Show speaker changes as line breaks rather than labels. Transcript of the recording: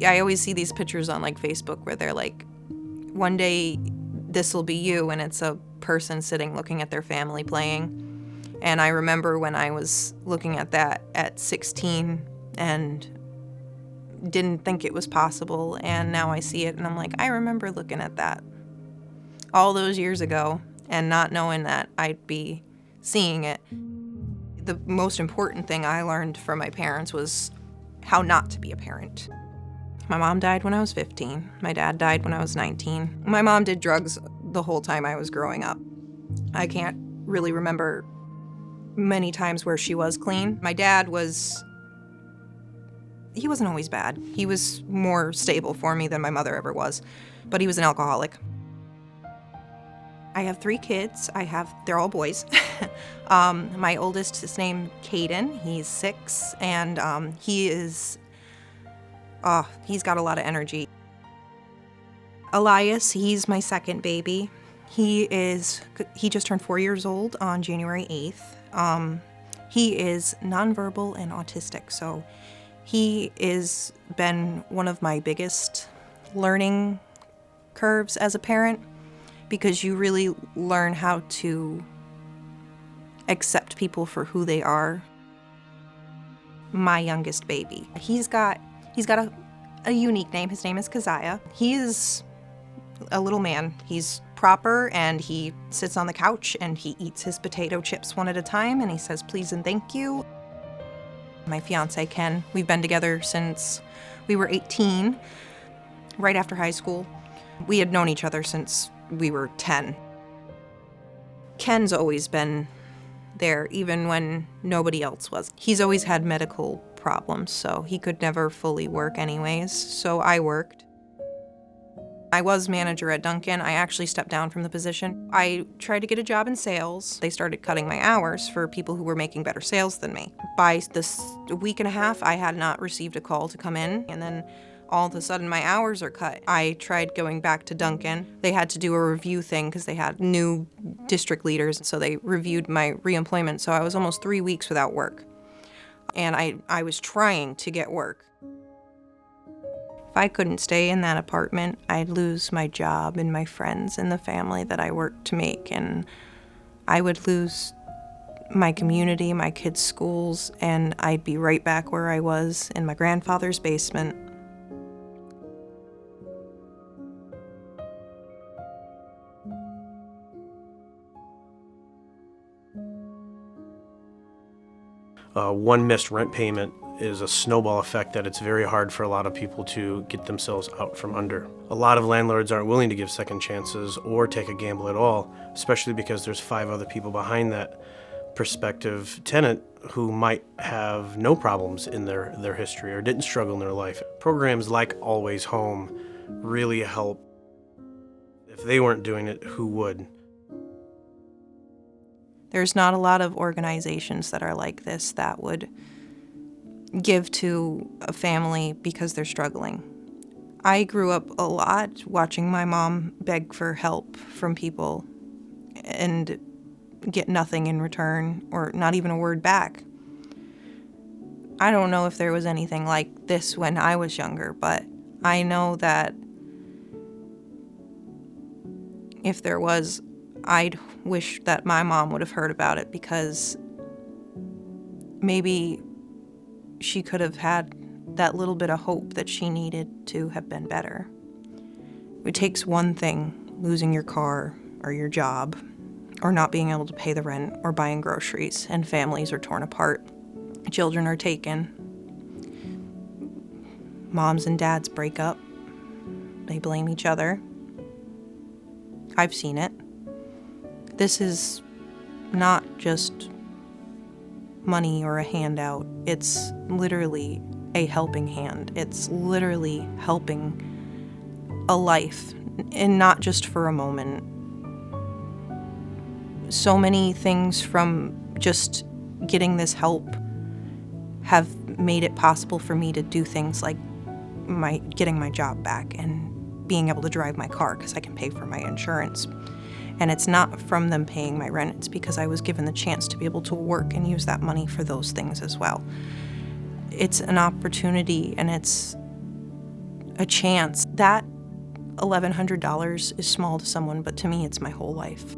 I always see these pictures on like Facebook where they're like, one day this will be you, and it's a person sitting looking at their family playing. And I remember when I was looking at that at 16 and didn't think it was possible, and now I see it and I'm like, I remember looking at that all those years ago and not knowing that I'd be seeing it. The most important thing I learned from my parents was how not to be a parent. My mom died when I was 15. My dad died when I was 19. My mom did drugs the whole time I was growing up. I can't really remember many times where she was clean. My dad he wasn't always bad. He was more stable for me than my mother ever was, but he was an alcoholic. I have 3 kids. They're all boys. My oldest is named Caden. He's 6, and he's got a lot of energy. Elias, he's my second baby. He just turned 4 years old on January 8th. He is nonverbal and autistic, so he has been one of my biggest learning curves as a parent, because you really learn how to accept people for who they are. My youngest baby, he's got a unique name. His name is Keziah. He is a little man. He's proper, and he sits on the couch and he eats his potato chips one at a time, and he says please and thank you. My fiance, Ken, we've been together since we were 18, right after high school. We had known each other since we were 10. Ken's always been there, even when nobody else was. He's always had medical problems, so he could never fully work anyways, so I worked. I was manager at Dunkin'. I actually stepped down from the position. I tried to get a job in sales. They started cutting my hours for people who were making better sales than me. By this week and a half, I had not received a call to come in, and then all of a sudden my hours are cut. I tried going back to Dunkin'. They had to do a review thing because they had new district leaders, so they reviewed my reemployment, so I was almost 3 weeks without work. And I was trying to get work. If I couldn't stay in that apartment, I'd lose my job and my friends and the family that I worked to make, and I would lose my community, my kids' schools, and I'd be right back where I was in my grandfather's basement.
One missed rent payment is a snowball effect that it's very hard for a lot of people to get themselves out from under. A lot of landlords aren't willing to give second chances or take a gamble at all, especially because there's 5 other people behind that prospective tenant who might have no problems in their history or didn't struggle in their life. Programs like Always Home really help. If they weren't doing it, who would?
There's not a lot of organizations that are like this that would give to a family because they're struggling. I grew up a lot watching my mom beg for help from people and get nothing in return, or not even a word back. I don't know if there was anything like this when I was younger, but I know that if there was, I'd wish that my mom would have heard about it, because maybe she could have had that little bit of hope that she needed to have been better. It takes one thing, losing your car or your job, or not being able to pay the rent or buying groceries, and families are torn apart. Children are taken. Moms and dads break up. They blame each other. I've seen it. This is not just money or a handout. It's literally a helping hand. It's literally helping a life, and not just for a moment. So many things from just getting this help have made it possible for me to do things like getting my job back and being able to drive my car because I can pay for my insurance, And it's not from them paying my rent. It's because I was given the chance to be able to work and use that money for those things as well. It's an opportunity and it's a chance. That $1,100 is small to someone, but to me, it's my whole life.